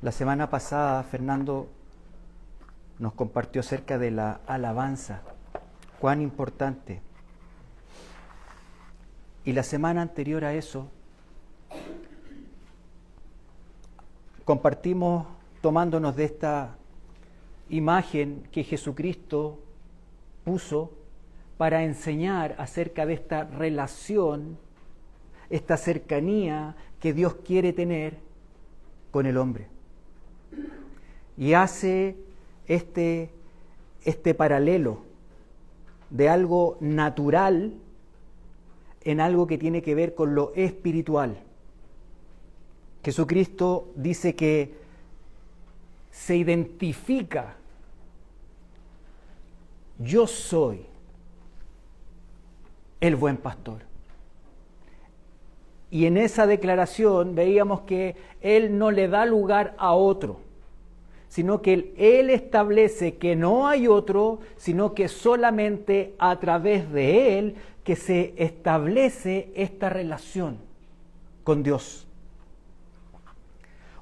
La semana pasada Fernando nos compartió acerca de la alabanza, cuán importante. Y la semana anterior a eso compartimos tomándonos de esta imagen que Jesucristo puso para enseñar acerca de esta relación, esta cercanía que Dios quiere tener con el hombre. Y hace este paralelo de algo natural en algo que tiene que ver con lo espiritual. Jesucristo dice que se identifica: yo soy el buen pastor. Y en esa declaración veíamos que Él no le da lugar a otro, sino que Él establece que no hay otro, sino que solamente a través de Él que se establece esta relación con Dios.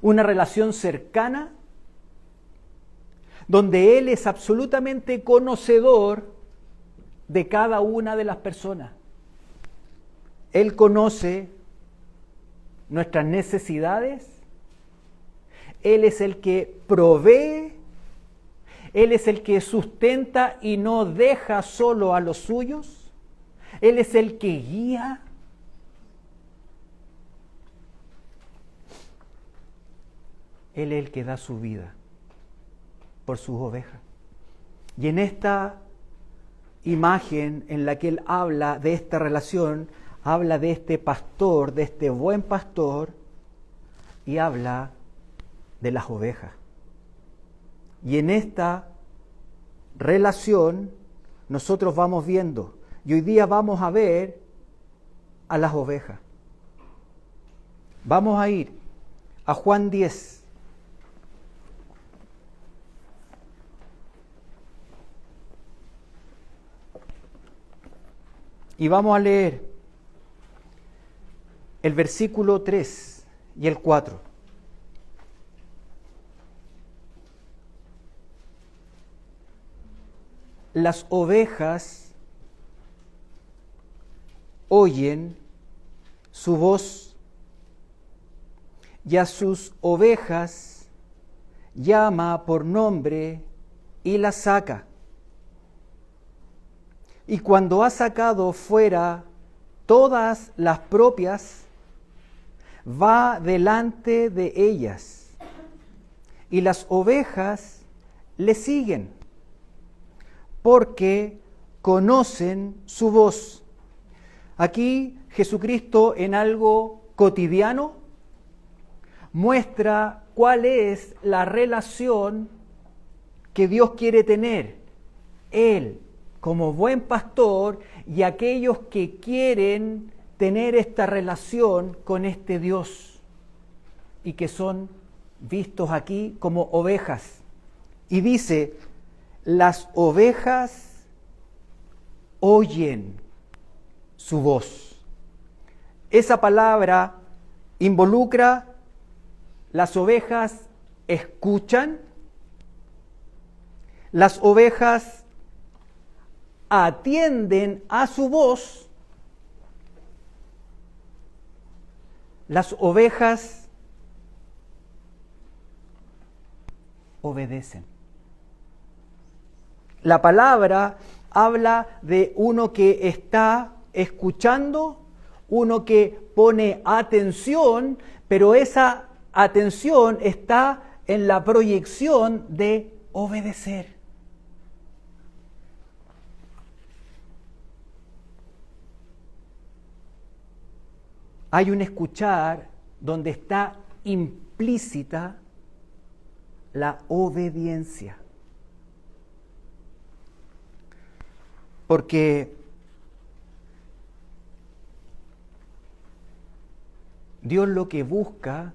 Una relación cercana, donde Él es absolutamente conocedor de cada una de las personas. Él conoce nuestras necesidades, Él es el que provee, Él es el que sustenta y no deja solo a los suyos, Él es el que guía. Él es el que da su vida por sus ovejas. Y en esta imagen en la que Él habla de esta relación, habla de este pastor, de este buen pastor, y habla de las ovejas. Y en esta relación nosotros vamos viendo, y hoy día vamos a ver a las ovejas. Vamos a ir a Juan 10. Y vamos a leer el versículo 3 y el 4. Las ovejas oyen su voz, y a sus ovejas llama por nombre y las saca. Y cuando ha sacado fuera todas las propias, va delante de ellas, y las ovejas le siguen, porque conocen su voz. Aquí Jesucristo, en algo cotidiano, muestra cuál es la relación que Dios quiere tener. Él, como buen pastor, y aquellos que quieren tener esta relación con este Dios y que son vistos aquí como ovejas. Y dice, las ovejas oyen su voz. Esa palabra involucra: las ovejas escuchan, las ovejas atienden a su voz, las ovejas obedecen. La palabra habla de uno que está escuchando, uno que pone atención, pero esa atención está en la proyección de obedecer. Hay un escuchar donde está implícita la obediencia. Porque Dios lo que busca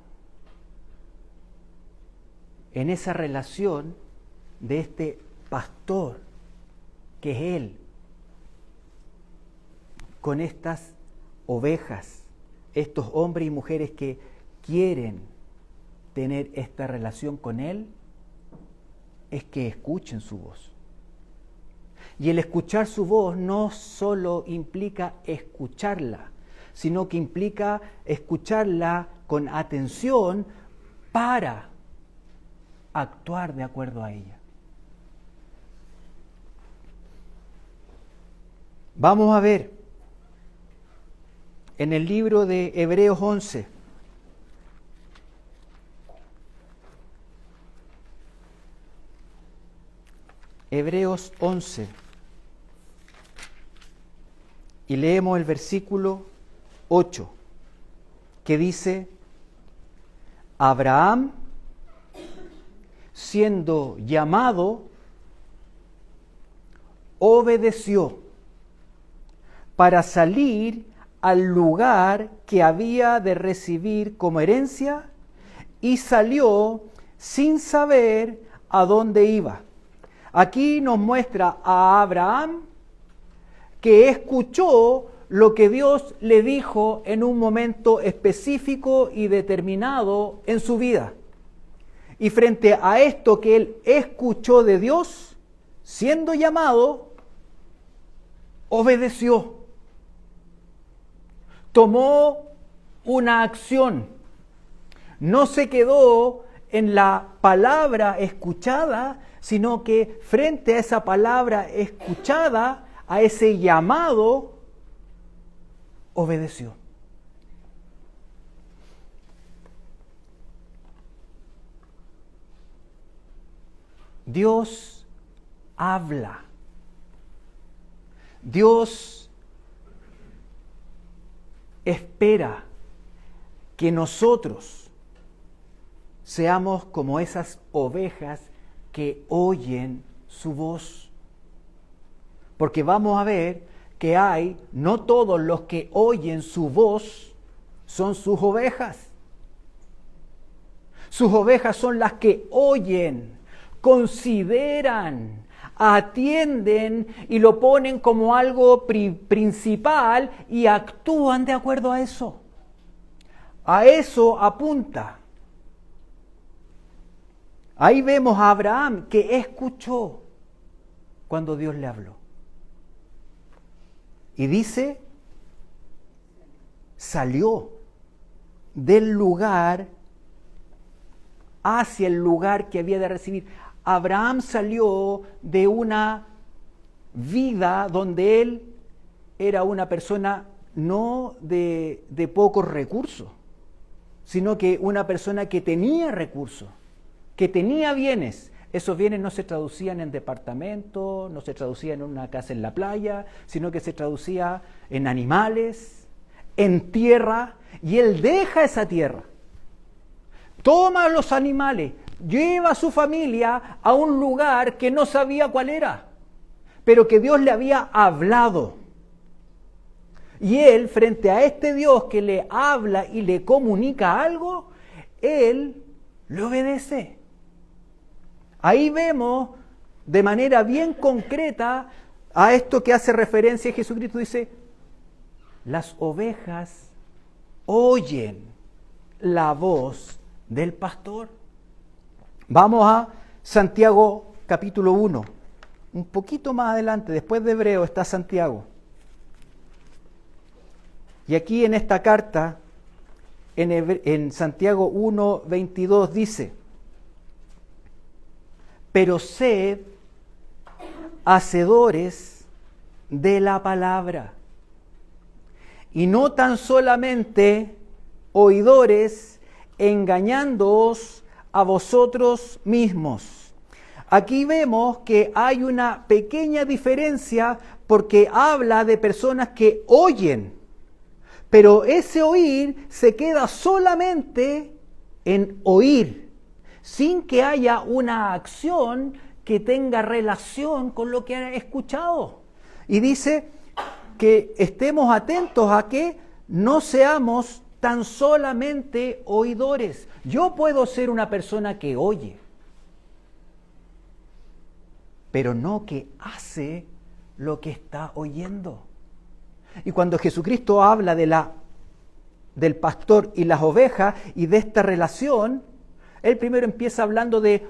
en esa relación de este pastor, que es Él, con estas ovejas, estos hombres y mujeres que quieren tener esta relación con Él es que escuchen su voz. Y el escuchar su voz no solo implica escucharla, sino que implica escucharla con atención para actuar de acuerdo a ella. Vamos a ver en el libro de Hebreos 11. Hebreos 11. Y leemos el versículo 8, que dice: Abraham, siendo llamado, obedeció para salir al lugar que había de recibir como herencia, y salió sin saber a dónde iba. Aquí nos muestra a Abraham que escuchó lo que Dios le dijo en un momento específico y determinado en su vida. Y frente a esto que él escuchó de Dios, siendo llamado, obedeció. Tomó una acción. No se quedó en la palabra escuchada, sino que frente a esa palabra escuchada, a ese llamado, obedeció. Dios habla. Dios espera que nosotros seamos como esas ovejas que oyen su voz. Porque vamos a ver que no todos los que oyen su voz son sus ovejas. Sus ovejas son las que oyen, consideran, atienden y lo ponen como algo principal y actúan de acuerdo a eso. A eso apunta. Ahí vemos a Abraham que escuchó cuando Dios le habló. Y dice, salió del lugar hacia el lugar que había de recibir. Abraham salió de una vida donde él era una persona no de pocos recursos, sino que una persona que tenía recursos, que tenía bienes. Esos bienes no se traducían en departamentos, no se traducían en una casa en la playa, sino que se traducía en animales, en tierra, y él deja esa tierra. Toma los animales, lleva a su familia a un lugar que no sabía cuál era, pero que Dios le había hablado. Y él, frente a este Dios que le habla y le comunica algo, él le obedece. Ahí vemos de manera bien concreta a esto que hace referencia Jesucristo. Dice, las ovejas oyen la voz del pastor. Vamos a Santiago capítulo 1, un poquito más adelante, después de Hebreo está Santiago. Y aquí en esta carta, en Santiago 1:22 dice, pero sed hacedores de la palabra, y no tan solamente oidores, engañándoos a vosotros mismos. Aquí vemos que hay una pequeña diferencia porque habla de personas que oyen, pero ese oír se queda solamente en oír, sin que haya una acción que tenga relación con lo que han escuchado. Y dice que estemos atentos a que no seamos tan solamente oidores. Yo puedo ser una persona que oye, pero no que hace lo que está oyendo. Y cuando Jesucristo habla del pastor y las ovejas y de esta relación, Él primero empieza hablando de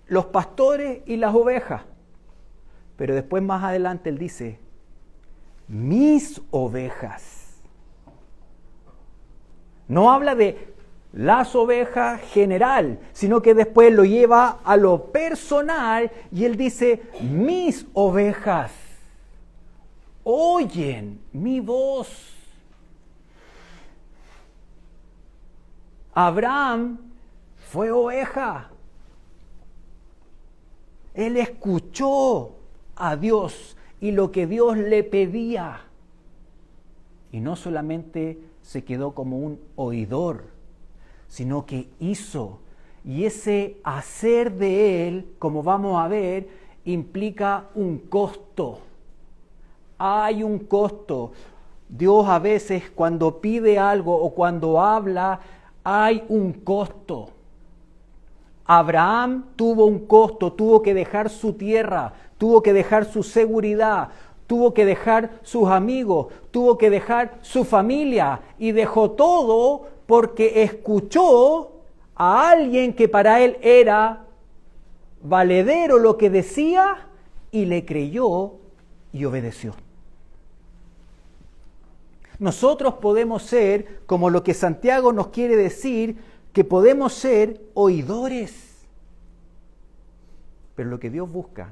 los pastores y las ovejas, pero después más adelante él dice, mis ovejas. No habla de las ovejas general, sino que después lo lleva a lo personal y él dice, mis ovejas oyen mi voz. Abraham fue oveja. Él escuchó a Dios y lo que Dios le pedía. Y no solamente se quedó como un oidor, sino que hizo. Y ese hacer de él, como vamos a ver, implica un costo. Hay un costo. Dios a veces cuando pide algo o cuando habla, hay un costo. Abraham tuvo un costo, tuvo que dejar su tierra, tuvo que dejar su seguridad, tuvo que dejar sus amigos, tuvo que dejar su familia y dejó todo porque escuchó a alguien que para él era valedero lo que decía y le creyó y obedeció. Nosotros podemos ser, como lo que Santiago nos quiere decir, que podemos ser oidores. Pero lo que Dios busca,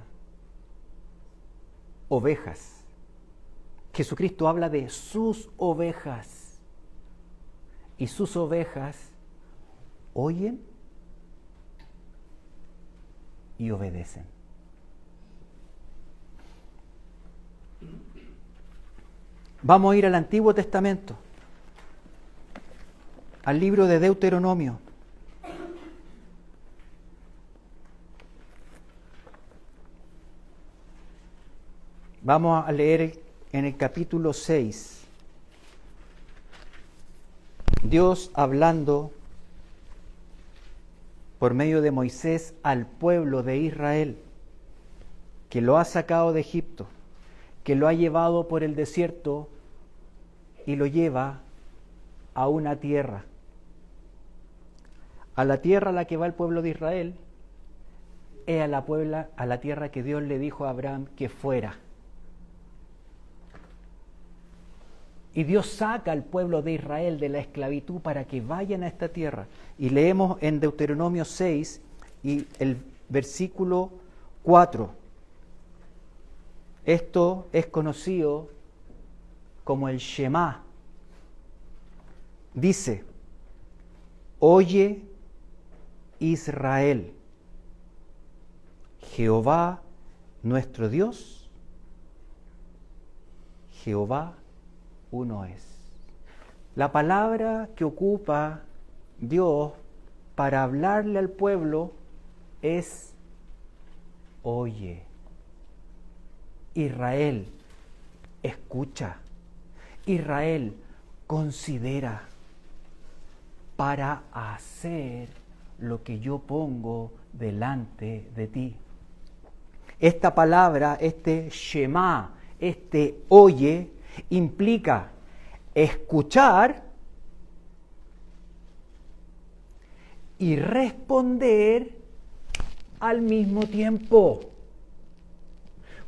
ovejas. Jesucristo habla de sus ovejas. Y sus ovejas oyen y obedecen. Vamos a ir al Antiguo Testamento, al libro de Deuteronomio. Vamos a leer en el capítulo 6. Dios hablando por medio de Moisés al pueblo de Israel, que lo ha sacado de Egipto, que lo ha llevado por el desierto y lo lleva a una tierra. A la tierra a la que va el pueblo de Israel es a la tierra que Dios le dijo a Abraham que fuera. Y Dios saca al pueblo de Israel de la esclavitud para que vayan a esta tierra. Y leemos en Deuteronomio 6 y el versículo 4. Esto es conocido como el Shema. Dice, oye Israel, Jehová nuestro Dios, Jehová uno es. La palabra que ocupa Dios para hablarle al pueblo es oye. Israel, escucha. Israel, considera para hacer lo que yo pongo delante de ti. Esta palabra, este Shema, este oye, implica escuchar y responder al mismo tiempo.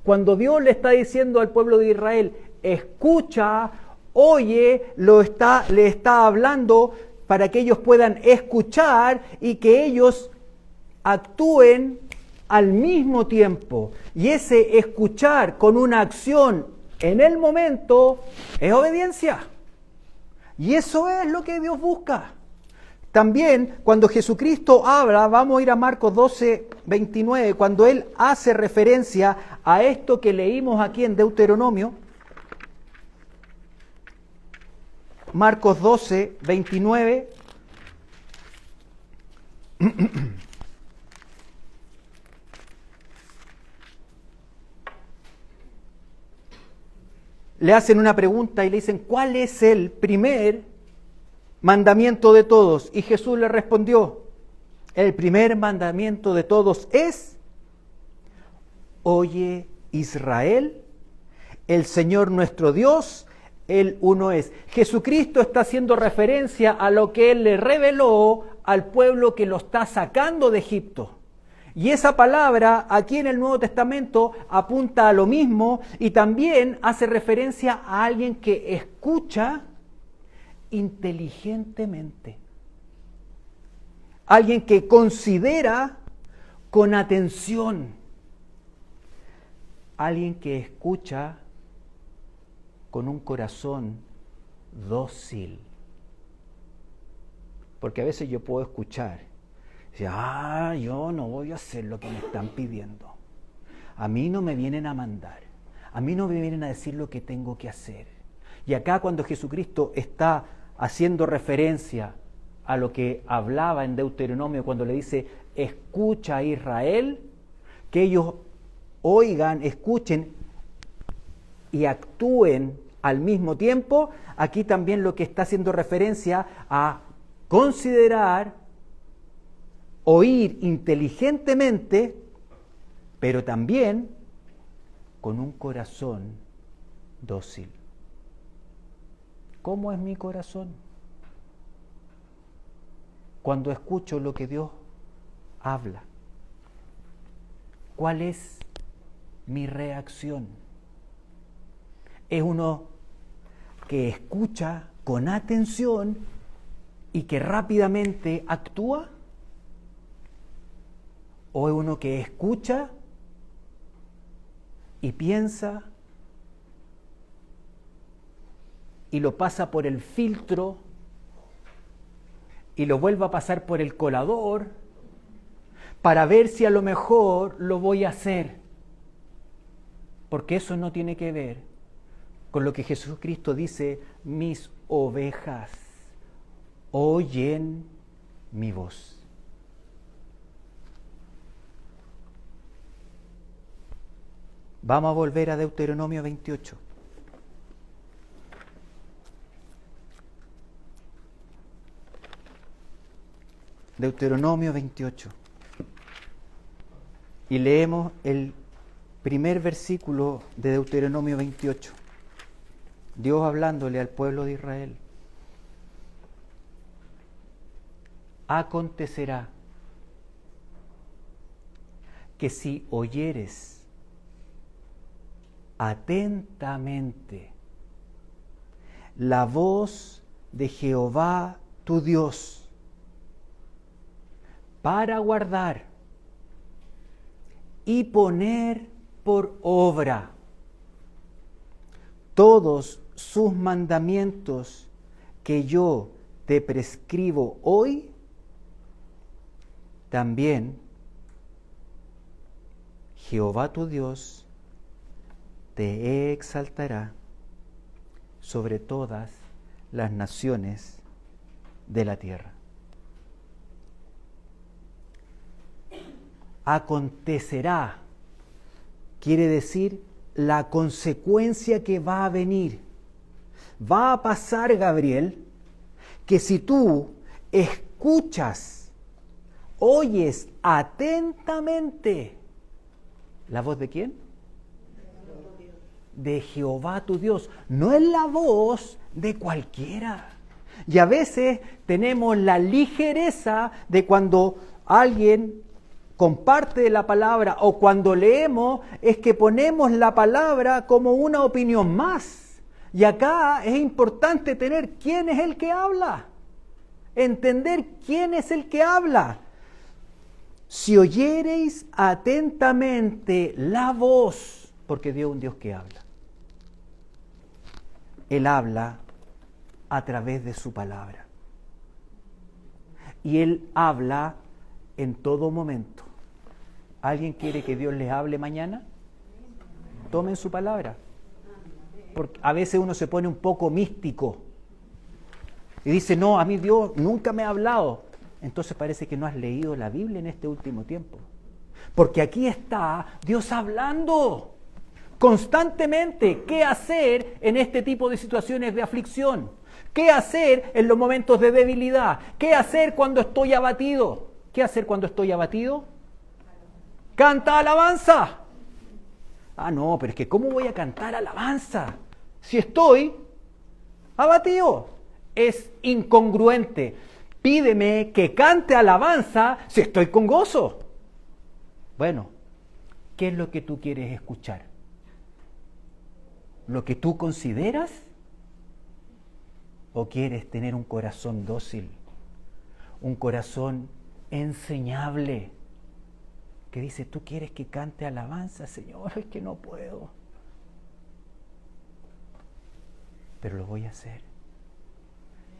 Cuando Dios le está diciendo al pueblo de Israel, escucha, oye, le está hablando para que ellos puedan escuchar y que ellos actúen al mismo tiempo. Y ese escuchar con una acción en el momento es obediencia. Y eso es lo que Dios busca. También cuando Jesucristo habla, vamos a ir a Marcos 12, 29, cuando Él hace referencia a esto que leímos aquí en Deuteronomio. Marcos 12, 29. Le hacen una pregunta y le dicen, ¿cuál es el primer mandamiento de todos? Y Jesús le respondió, el primer mandamiento de todos es, oye Israel, el Señor nuestro Dios, Él uno es. Jesucristo está haciendo referencia a lo que Él le reveló al pueblo que lo está sacando de Egipto. Y esa palabra aquí en el Nuevo Testamento apunta a lo mismo y también hace referencia a alguien que escucha inteligentemente. Alguien que considera con atención. Alguien que escucha con un corazón dócil. Porque a veces yo puedo escuchar. Decir, yo no voy a hacer lo que me están pidiendo. A mí no me vienen a mandar. A mí no me vienen a decir lo que tengo que hacer. Y acá cuando Jesucristo está haciendo referencia a lo que hablaba en Deuteronomio cuando le dice, escucha a Israel, que ellos oigan, escuchen y actúen al mismo tiempo, aquí también lo que está haciendo referencia a considerar, oír inteligentemente, pero también con un corazón dócil. ¿Cómo es mi corazón? Cuando escucho lo que Dios habla. ¿Cuál es mi reacción? ¿Es uno que escucha con atención y que rápidamente actúa? ¿O es uno que escucha y piensa y lo pasa por el filtro y lo vuelve a pasar por el colador para ver si a lo mejor lo voy a hacer? Porque eso no tiene que ver con lo que Jesucristo dice, mis ovejas oyen mi voz. Vamos a volver a Deuteronomio 28. Deuteronomio 28. Y leemos el primer versículo de Deuteronomio 28. Dios hablándole al pueblo de Israel. Acontecerá que si oyeres atentamente la voz de Jehová tu Dios para guardar y poner por obra todos sus mandamientos que yo te prescribo hoy, también Jehová tu Dios te exaltará sobre todas las naciones de la tierra. Acontecerá, quiere decir la consecuencia que va a venir. Va a pasar, Gabriel, que si tú escuchas, oyes atentamente, ¿la voz de quién? De Jehová tu Dios. No es la voz de cualquiera. Y a veces tenemos la ligereza de cuando alguien comparte la palabra o cuando leemos, es que ponemos la palabra como una opinión más. Y acá es importante tener quién es el que habla. Entender quién es el que habla. Si oyereis atentamente la voz, porque Dios es un Dios que habla. Él habla a través de su palabra. Y Él habla en todo momento. ¿Alguien quiere que Dios les hable mañana? Tomen su palabra. Porque a veces uno se pone un poco místico y dice, no, a mí Dios nunca me ha hablado. Entonces parece que no has leído la Biblia en este último tiempo. Porque aquí está Dios hablando constantemente. ¿Qué hacer en este tipo de situaciones de aflicción? ¿Qué hacer en los momentos de debilidad? ¿Qué hacer cuando estoy abatido? ¿Qué hacer cuando estoy abatido? Canta alabanza. No, pero es que ¿cómo voy a cantar alabanza si estoy abatido? Es incongruente. Pídeme que cante alabanza si estoy con gozo. Bueno, ¿qué es lo que tú quieres escuchar? ¿Lo que tú consideras? ¿O quieres tener un corazón dócil? Un corazón enseñable. Que dice, tú quieres que cante alabanza, Señor, es que no puedo. Pero lo voy a hacer.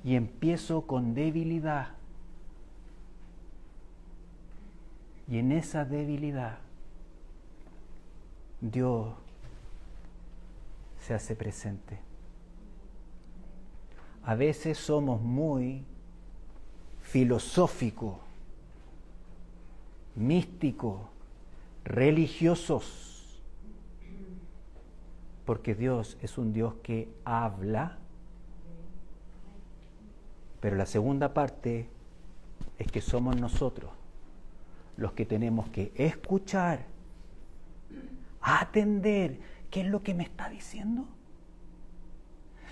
Y empiezo con debilidad. Y en esa debilidad, Dios se hace presente. A veces somos muy filosóficos, místicos, religiosos, porque Dios es un Dios que habla, pero la segunda parte es que somos nosotros los que tenemos que escuchar, atender, ¿qué es lo que me está diciendo?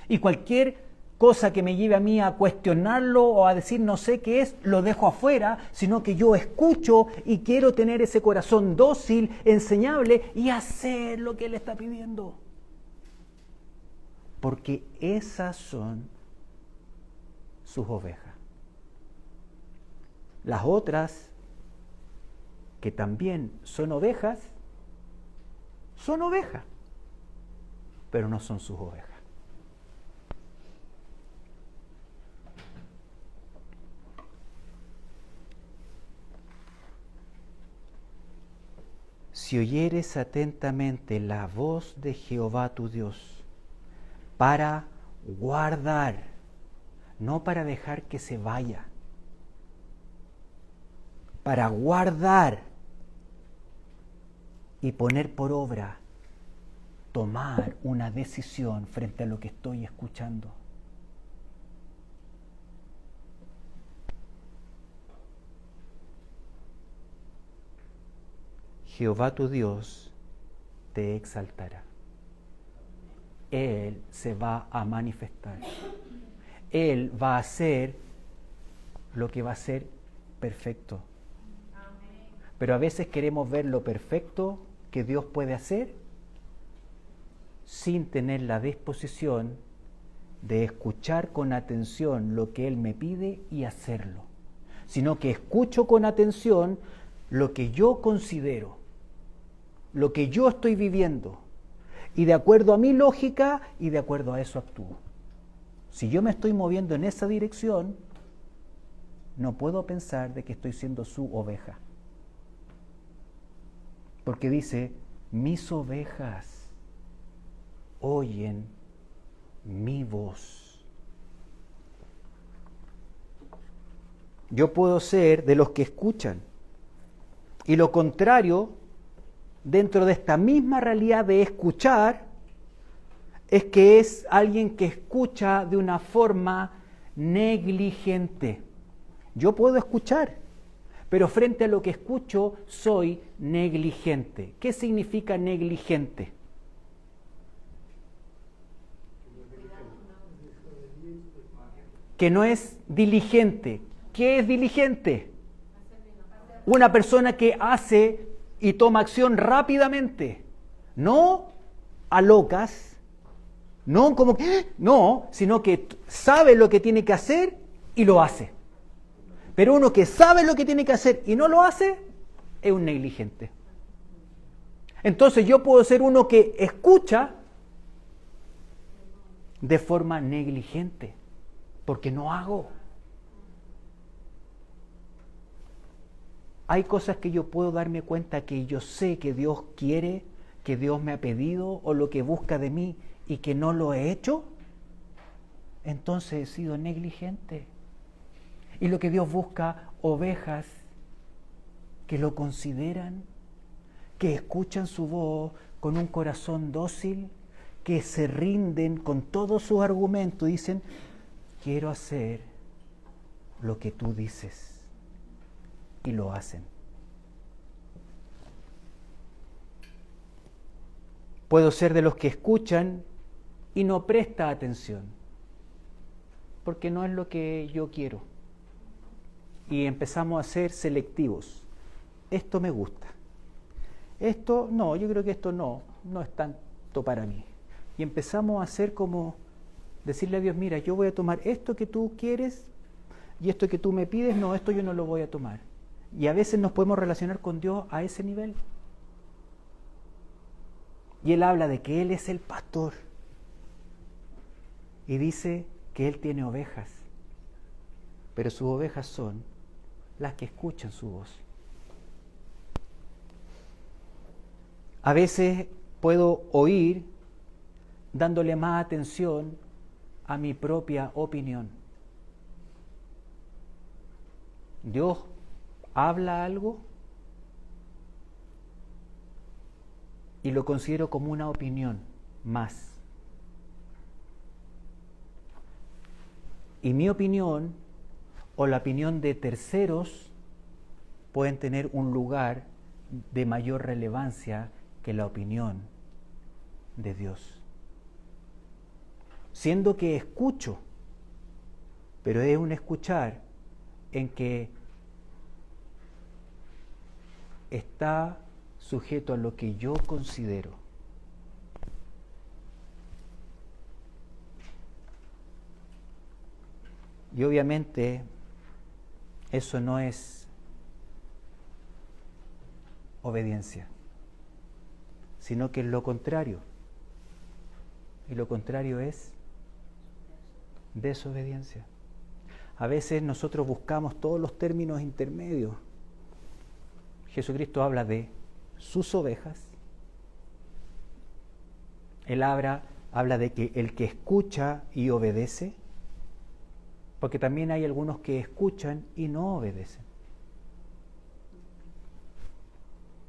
Y cualquier cosa que me lleve a mí a cuestionarlo o a decir no sé qué es, lo dejo afuera, sino que yo escucho y quiero tener ese corazón dócil, enseñable y hacer lo que Él está pidiendo. Porque esas son sus ovejas. Las otras, que también son ovejas, pero no son sus ovejas. Si oyeres atentamente la voz de Jehová tu Dios, para guardar, no para dejar que se vaya, para guardar y poner por obra, tomar una decisión frente a lo que estoy escuchando. Jehová tu Dios te exaltará. Él se va a manifestar. Él va a hacer lo que va a ser perfecto. Pero a veces queremos ver lo perfecto que Dios puede hacer sin tener la disposición de escuchar con atención lo que Él me pide y hacerlo. Sino que escucho con atención lo que yo considero, lo que yo estoy viviendo, y de acuerdo a mi lógica y de acuerdo a eso actúo. Si yo me estoy moviendo en esa dirección, no puedo pensar de que estoy siendo su oveja. Porque dice, mis ovejas oyen mi voz. Yo puedo ser de los que escuchan. Y lo contrario, dentro de esta misma realidad de escuchar, es que es alguien que escucha de una forma negligente. Yo puedo escuchar, pero frente a lo que escucho soy negligente. ¿Qué significa negligente? Que no es diligente. ¿Qué es diligente? Una persona que hace y toma acción rápidamente, no a locas, no como que, no, sino que sabe lo que tiene que hacer y lo hace. Pero uno que sabe lo que tiene que hacer y no lo hace, es un negligente. Entonces yo puedo ser uno que escucha de forma negligente, porque no hago. Hay cosas que yo puedo darme cuenta que yo sé que Dios quiere, que Dios me ha pedido o lo que busca de mí y que no lo he hecho. Entonces he sido negligente. Y lo que Dios busca, ovejas que lo consideran, que escuchan su voz con un corazón dócil, que se rinden con todos sus argumentos y dicen, quiero hacer lo que tú dices. Y lo hacen. Puedo ser de los que escuchan y no presta atención, porque no es lo que yo quiero. y empezamos a ser selectivos. Esto me gusta. Esto no, yo creo que esto no es tanto para mí. Y empezamos a hacer como decirle a Dios, mira, yo voy a tomar esto que tú quieres y esto que tú me pides, no, esto yo no lo voy a tomar. Y a veces nos podemos relacionar con Dios a ese nivel. Y Él habla de que Él es el pastor. Y dice que Él tiene ovejas. Pero sus ovejas son las que escuchan su voz. A veces puedo oír dándole más atención a mi propia opinión. Dios habla algo y lo considero como una opinión más. Y mi opinión o la opinión de terceros pueden tener un lugar de mayor relevancia que la opinión de Dios. Siendo que escucho, pero es un escuchar en que está sujeto a lo que yo considero. Y obviamente eso no es obediencia, sino que es lo contrario. Y lo contrario es desobediencia. A veces nosotros buscamos todos los términos intermedios. Jesucristo habla de sus ovejas. Él habla de que el que escucha y obedece, porque también hay algunos que escuchan y no obedecen.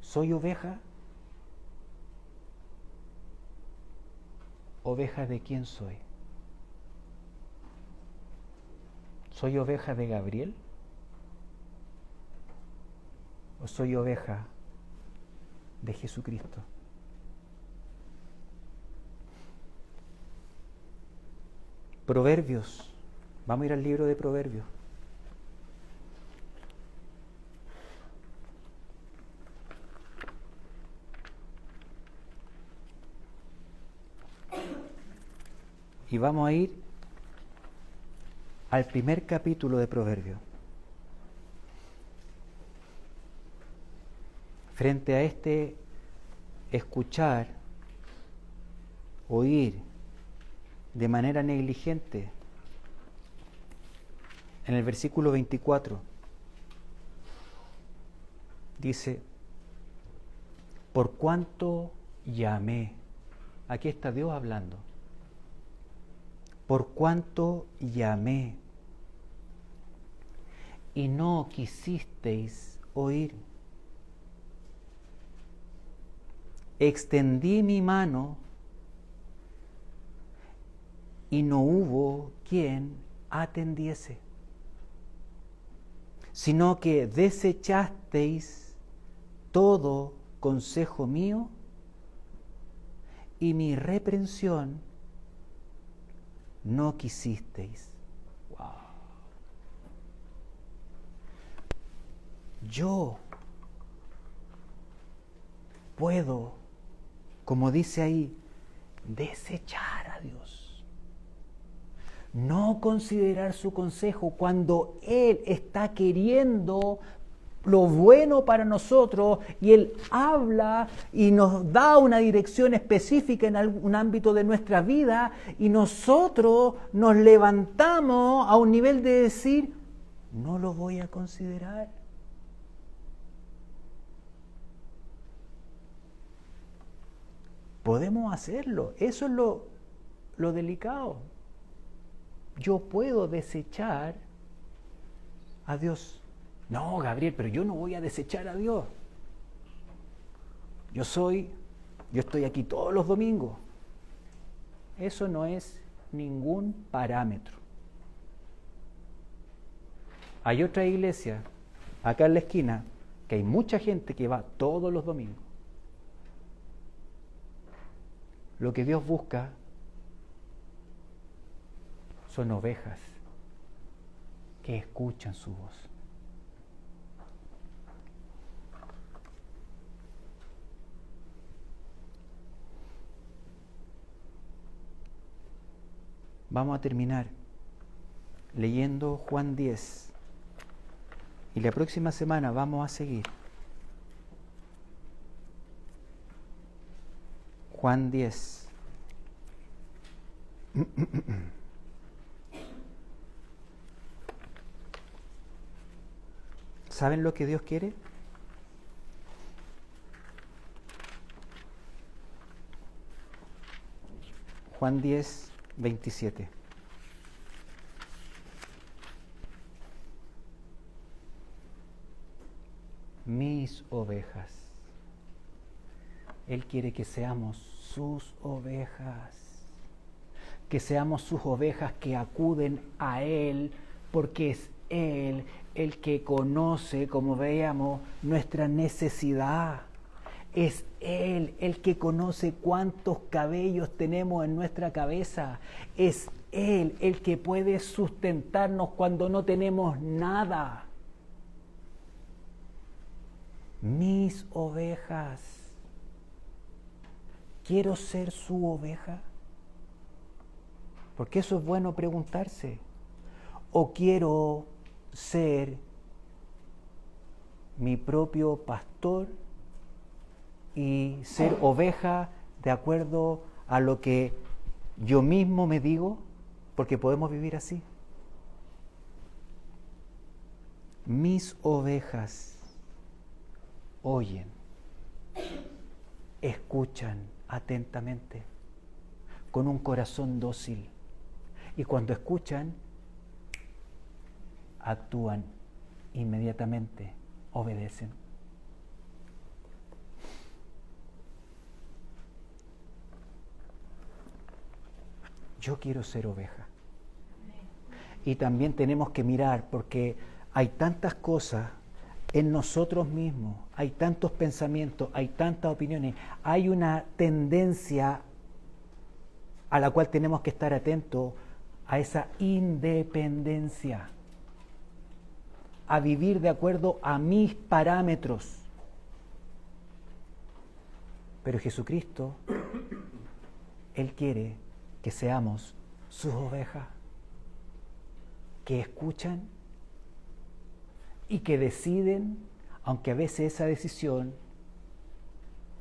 ¿Soy oveja? ¿Oveja de quién soy? ¿Soy oveja de Gabriel? ¿O soy oveja de Jesucristo? Proverbios. Vamos a ir al libro de Proverbios. Y vamos a ir al primer capítulo de Proverbios. Frente a este escuchar, oír de manera negligente, en el versículo 24 dice, por cuanto llamé, aquí está Dios hablando, por cuanto llamé y no quisisteis oír, extendí mi mano y no hubo quien atendiese, sino que desechasteis todo consejo mío y mi reprensión no quisisteis. Wow. Yo puedo, como dice ahí, desechar a Dios. No considerar su consejo cuando Él está queriendo lo bueno para nosotros y Él habla y nos da una dirección específica en algún ámbito de nuestra vida y nosotros nos levantamos a un nivel de decir, no lo voy a considerar. Podemos hacerlo, eso es lo delicado. Yo puedo desechar a Dios. No, Gabriel, pero yo no voy a desechar a Dios. Yo estoy aquí todos los domingos. Eso no es ningún parámetro. Hay otra iglesia, acá en la esquina, que hay mucha gente que va todos los domingos. Lo que Dios busca son ovejas que escuchan su voz. vamos a terminar leyendo Juan 10. Y la próxima semana vamos a seguir. Juan 10. ¿Saben lo que Dios quiere? Juan 10, 27. Mis ovejas. Él quiere que seamos sus ovejas. Que seamos sus ovejas que acuden a Él, porque es Él el que conoce, como veíamos, nuestra necesidad. Es Él el que conoce cuántos cabellos tenemos en nuestra cabeza. Es Él el que puede sustentarnos cuando no tenemos nada. Mis ovejas. ¿Quiero ser su oveja? Porque eso es bueno preguntarse. ¿O quiero ser mi propio pastor y ser oveja de acuerdo a lo que yo mismo me digo? Porque podemos vivir así. Mis ovejas oyen, escuchan atentamente, con un corazón dócil. Y cuando escuchan, actúan inmediatamente, obedecen. Yo quiero ser oveja. Y también tenemos que mirar, porque hay tantas cosas en nosotros mismos, hay tantos pensamientos, hay tantas opiniones, hay una tendencia a la cual tenemos que estar atentos, a esa independencia, a vivir de acuerdo a mis parámetros. Pero Jesucristo, Él quiere que seamos sus ovejas, que escuchan y que deciden, aunque a veces esa decisión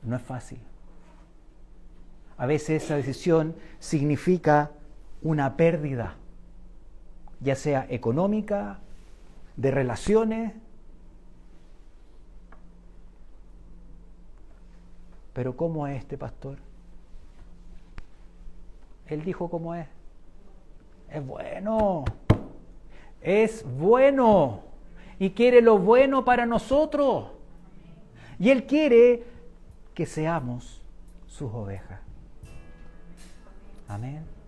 no es fácil. A veces esa decisión significa una pérdida, ya sea económica, de relaciones. Pero ¿cómo es este pastor? Él dijo cómo es. Es bueno. Es bueno. Y quiere lo bueno para nosotros. Y Él quiere que seamos sus ovejas. Amén.